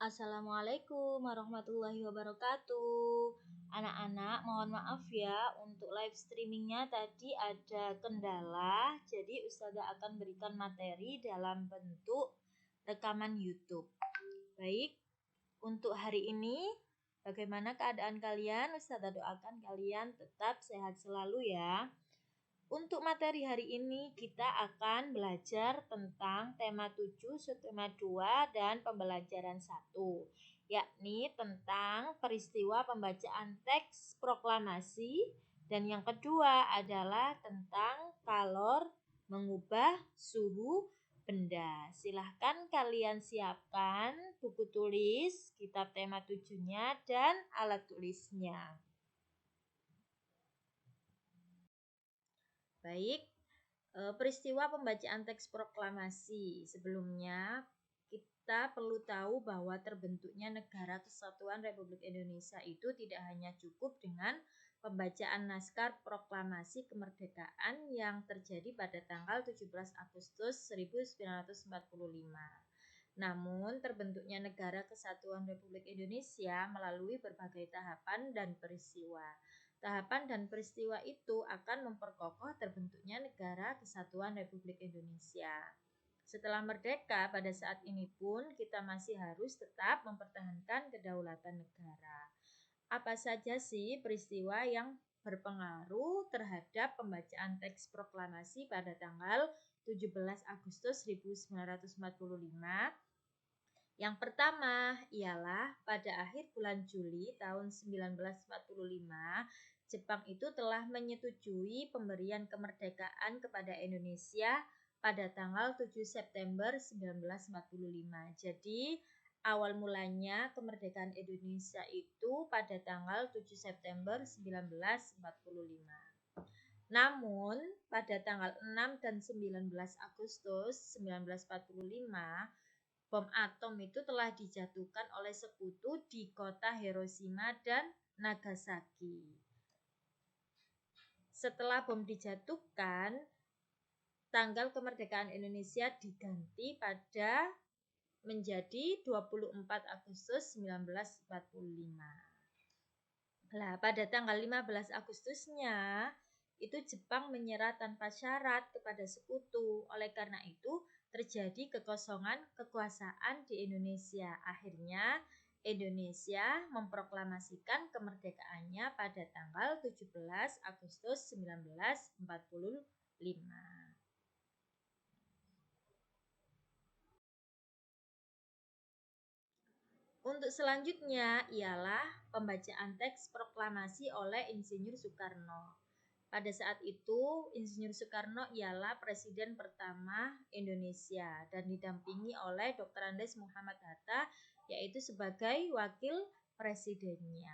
Assalamualaikum warahmatullahi wabarakatuh. Anak-anak, mohon maaf ya untuk live streamingnya tadi ada kendala. Jadi Ustazah akan berikan materi dalam bentuk rekaman YouTube. Baik, untuk hari ini bagaimana keadaan kalian? Ustazah doakan kalian tetap sehat selalu ya. Untuk materi hari ini kita akan belajar tentang tema 7, subtema 2 dan pembelajaran 1, yakni tentang peristiwa pembacaan teks proklamasi, dan yang kedua adalah tentang kalor mengubah suhu benda. Silahkan kalian siapkan buku tulis, kitab tema 7-nya dan alat tulisnya. Baik, peristiwa pembacaan teks proklamasi. Sebelumnya, kita perlu tahu bahwa terbentuknya Negara Kesatuan Republik Indonesia itu tidak hanya cukup dengan pembacaan naskah proklamasi kemerdekaan yang terjadi pada tanggal 17 Agustus 1945. Namun, terbentuknya Negara Kesatuan Republik Indonesia melalui berbagai tahapan dan peristiwa. Tahapan dan peristiwa itu akan memperkokoh terbentuknya Negara Kesatuan Republik Indonesia. Setelah merdeka, pada saat ini pun kita masih harus tetap mempertahankan kedaulatan negara. Apa saja sih peristiwa yang berpengaruh terhadap pembacaan teks proklamasi pada tanggal 17 Agustus 1945? Yang pertama ialah pada akhir bulan Juli tahun 1945, Jepang itu telah menyetujui pemberian kemerdekaan kepada Indonesia pada tanggal 7 September 1945. Jadi, awal mulanya kemerdekaan Indonesia itu pada tanggal 7 September 1945. Namun, pada tanggal 6 dan 19 Agustus 1945, bom atom itu telah dijatuhkan oleh sekutu di kota Hiroshima dan Nagasaki. Setelah bom dijatuhkan, tanggal kemerdekaan Indonesia diganti pada menjadi 24 Agustus 1945. Nah, pada tanggal 15 Agustusnya, itu Jepang menyerah tanpa syarat kepada sekutu. Oleh karena itu, terjadi kekosongan kekuasaan di Indonesia. Akhirnya, Indonesia memproklamasikan kemerdekaannya pada tanggal 17 Agustus 1945. Untuk selanjutnya ialah pembacaan teks proklamasi oleh Insinyur Soekarno. Pada saat itu, Insinyur Soekarno ialah Presiden pertama Indonesia dan didampingi oleh Dr. Andes Muhammad Hatta, yaitu sebagai wakil presidennya.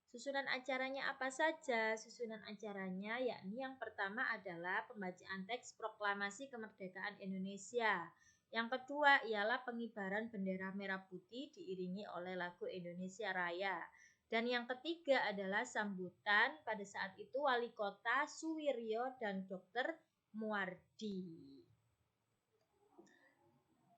Susunan acaranya apa saja? Susunan acaranya yakni yang pertama adalah pembacaan teks proklamasi kemerdekaan Indonesia. Yang kedua ialah pengibaran bendera merah putih diiringi oleh lagu Indonesia Raya. Dan yang ketiga adalah sambutan pada saat itu Wali Kota Suwiryo dan Dr. Muardi.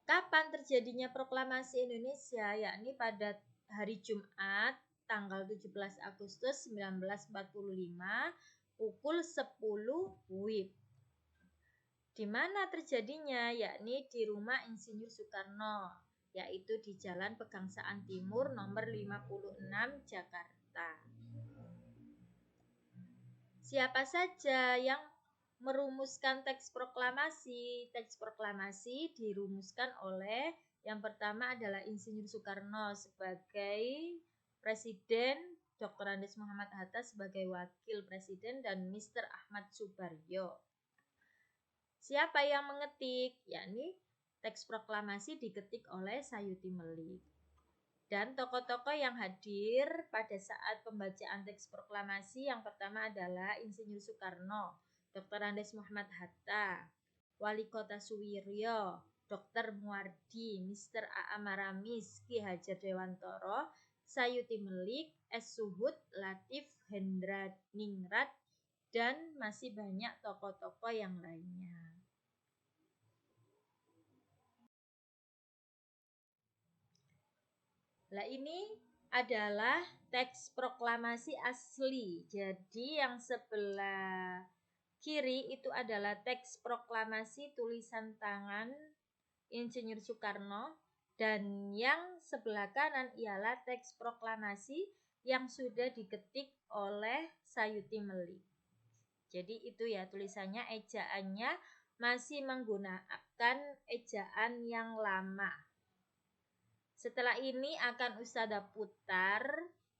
Kapan terjadinya proklamasi Indonesia? Yakni pada hari Jumat tanggal 17 Agustus 1945 pukul 10 WIB. Di mana terjadinya? Yakni di rumah Insinyur Soekarno, yaitu di Jalan Pegangsaan Timur nomor 56 Jakarta. Siapa saja yang merumuskan teks proklamasi? Teks proklamasi dirumuskan oleh yang pertama adalah Insinyur Soekarno sebagai Presiden, Dr. Andes Muhammad Hatta sebagai Wakil Presiden, dan Mr. Ahmad Subaryo. Siapa yang mengetik? Yakni teks proklamasi diketik oleh Sayuti Melik. Dan tokoh-tokoh yang hadir pada saat pembacaan teks proklamasi yang pertama adalah Insinyur Soekarno, Dr. Andes Muhammad Hatta, Wali Kota Suwiryo, Dr. Muardi, Mr. A.A. Maramis, Ki Hajar Dewantoro, Sayuti Melik, S. Suhud, Latif Hendraningrat, dan masih banyak tokoh-tokoh yang lainnya. Nah, ini adalah teks proklamasi asli. Jadi yang sebelah kiri itu adalah teks proklamasi tulisan tangan Insinyur Soekarno, dan yang sebelah kanan ialah teks proklamasi yang sudah diketik oleh Sayuti Melik. Jadi itu ya tulisannya, ejaannya masih menggunakan ejaan yang lama. Setelah ini akan Ustadzah putar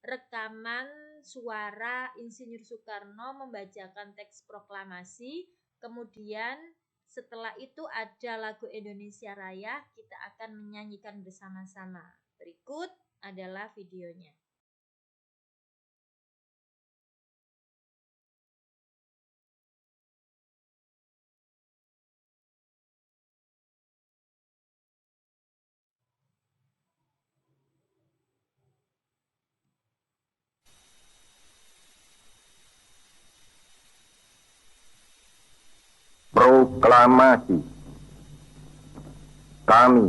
rekaman suara Insinyur Soekarno membacakan teks proklamasi. Kemudian setelah itu ada lagu Indonesia Raya, kita akan menyanyikan bersama-sama. Berikut adalah videonya. Proklamasi. Kami,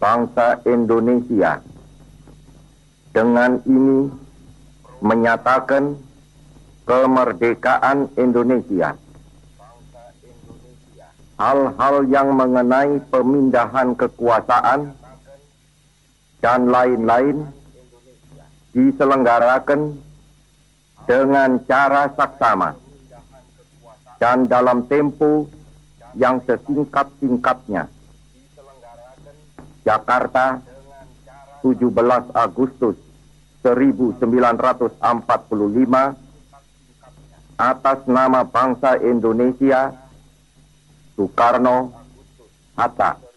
bangsa Indonesia, dengan ini menyatakan kemerdekaan Indonesia. Hal-hal yang mengenai pemindahan kekuasaan dan lain-lain diselenggarakan dengan cara saksama dan dalam tempo yang sesingkat-singkatnya. Jakarta, 17 Agustus 1945, atas nama bangsa Indonesia, Soekarno, Hatta.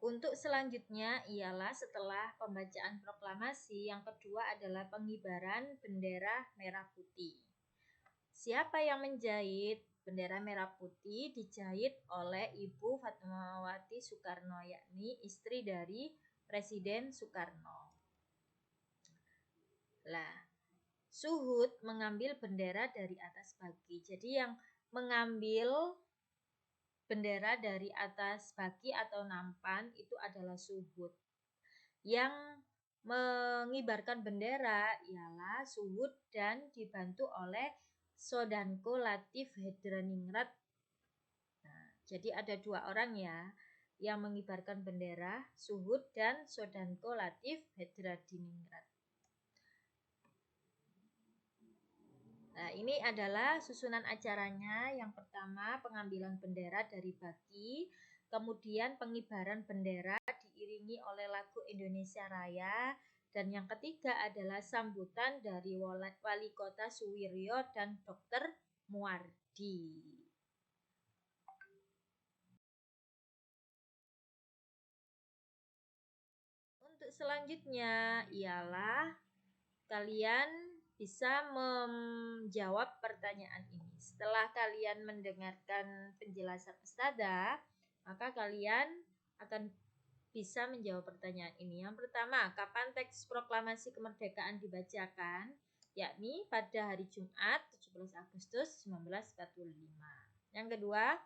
Untuk selanjutnya ialah setelah pembacaan proklamasi, yang kedua adalah pengibaran bendera merah putih. Siapa yang menjahit bendera merah putih? Dijahit oleh Ibu Fatmawati Soekarno, yakni istri dari Presiden Soekarno. Lah, Suhud mengambil bendera dari atas bagi. Jadi yang mengambil bendera dari atas bagi atau nampan itu adalah Suhud. Yang mengibarkan bendera ialah Suhud dan dibantu oleh Sodanko Latif Hedraningrat. Nah, jadi ada dua orang ya yang mengibarkan bendera, Suhud dan Sodanko Latif Hedraningrat. Nah, ini adalah susunan acaranya. Yang pertama, pengambilan bendera dari baki, kemudian pengibaran bendera diiringi oleh lagu Indonesia Raya, dan yang ketiga adalah sambutan dari Wali Kota Suwiryo dan Dr. Muardi. Untuk selanjutnya ialah kalian bisa menjawab pertanyaan ini. Setelah kalian mendengarkan penjelasan Ustadzah, maka kalian akan bisa menjawab pertanyaan ini. Yang pertama, kapan teks proklamasi kemerdekaan dibacakan? Yakni pada hari Jumat 17 Agustus 1945. Yang kedua,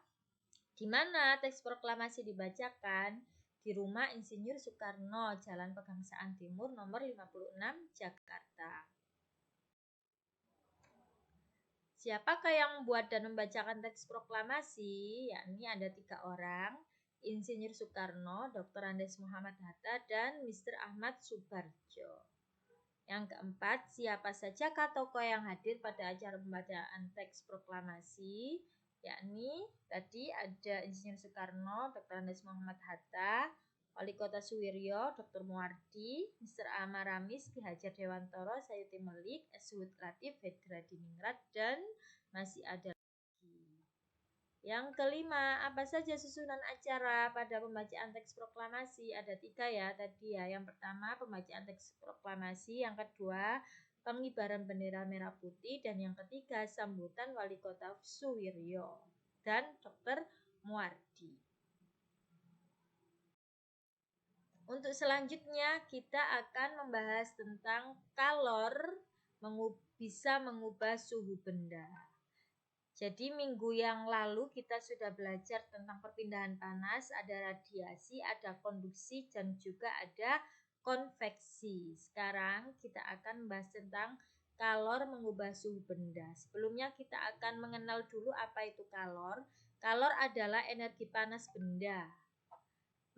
di mana teks proklamasi dibacakan? Di Rumah Insinyur Soekarno, Jalan Pegangsaan Timur, nomor 56, Jakarta. Siapakah yang membuat dan membacakan teks proklamasi? Yakni ada 3 orang, Insinyur Soekarno, Dr. Andes Muhammad Hatta, dan Mr. Ahmad Subarjo. Yang keempat, siapa sajakah tokoh yang hadir pada acara pembacaan teks proklamasi? Yakni tadi ada Insinyur Soekarno, Dr. Andes Muhammad Hatta, Wali Kota Suwiryo, Dr. Muardi, Mr. Amaramis, Ki Hajar Dewantoro, Sayuti Melik, Eswut Latif, Hedra Diningrat, dan masih ada lagi. Yang kelima, apa saja susunan acara pada pembacaan teks proklamasi? Ada 3 ya tadi ya. Yang pertama, pembacaan teks proklamasi. Yang kedua, pengibaran bendera merah putih. Dan yang ketiga, sambutan Wali Kota Suwiryo dan Dr. Muardi. Untuk selanjutnya kita akan membahas tentang kalor bisa mengubah suhu benda. Jadi minggu yang lalu kita sudah belajar tentang perpindahan panas, ada radiasi, ada konduksi, dan juga ada konveksi. Sekarang kita akan membahas tentang kalor mengubah suhu benda. Sebelumnya kita akan mengenal dulu apa itu kalor. Kalor adalah energi panas benda.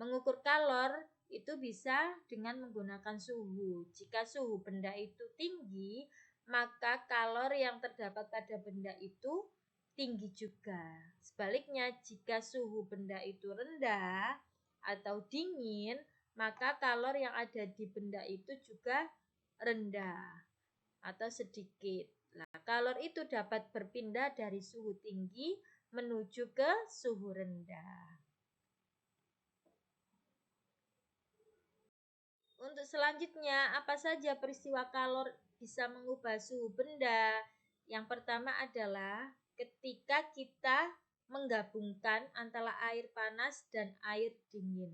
Mengukur kalor itu bisa dengan menggunakan suhu. Jika suhu benda itu tinggi, maka kalor yang terdapat pada benda itu tinggi juga. Sebaliknya, jika suhu benda itu rendah atau dingin, maka kalor yang ada di benda itu juga rendah atau sedikit. Nah, kalor itu dapat berpindah dari suhu tinggi menuju ke suhu rendah. Untuk selanjutnya, apa saja peristiwa kalor bisa mengubah suhu benda? Yang pertama adalah ketika kita menggabungkan antara air panas dan air dingin.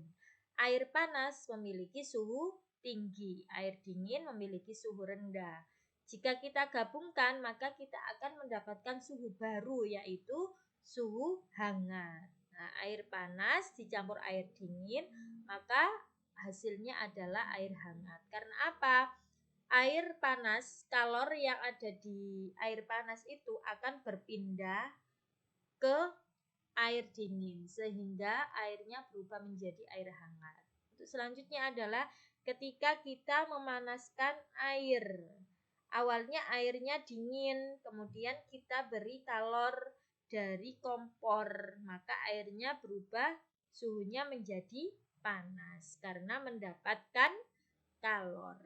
Air panas memiliki suhu tinggi, air dingin memiliki suhu rendah. Jika kita gabungkan, maka kita akan mendapatkan suhu baru, yaitu suhu hangat. Nah, air panas dicampur air dingin, maka hasilnya adalah air hangat. Karena apa? Air panas, kalor yang ada di air panas itu akan berpindah ke air dingin sehingga airnya berubah menjadi air hangat. Untuk selanjutnya adalah ketika kita memanaskan air. Awalnya airnya dingin, kemudian kita beri kalor dari kompor, maka airnya berubah suhunya menjadi panas karena mendapatkan kalor.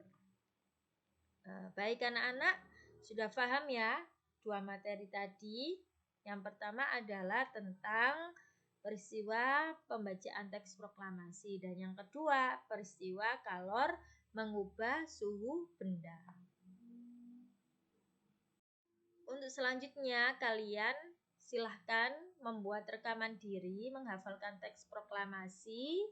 Baik anak-anak, sudah paham ya 2 materi tadi? Yang pertama adalah tentang peristiwa pembacaan teks proklamasi dan yang kedua peristiwa kalor mengubah suhu benda. Untuk selanjutnya kalian silahkan membuat rekaman diri menghafalkan teks proklamasi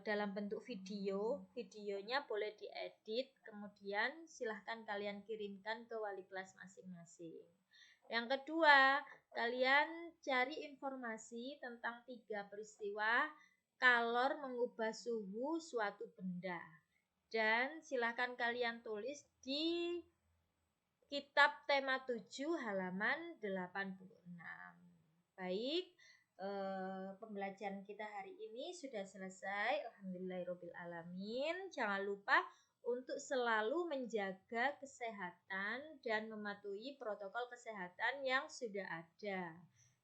dalam bentuk video. Videonya boleh diedit, kemudian silahkan kalian kirimkan ke wali kelas masing-masing. Yang kedua, kalian cari informasi tentang 3 peristiwa kalor mengubah suhu suatu benda. Dan silahkan kalian tulis di kitab tema 7 halaman 86. Baik, pembelajaran kita hari ini sudah selesai. Alhamdulillahirobbilalamin. Jangan lupa untuk selalu menjaga kesehatan dan mematuhi protokol kesehatan yang sudah ada.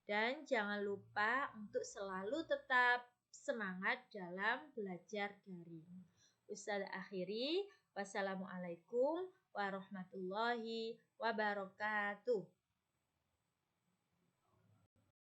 Dan jangan lupa untuk selalu tetap semangat dalam belajar daring. Ustaz akhiri, wassalamualaikum warahmatullahi wabarakatuh.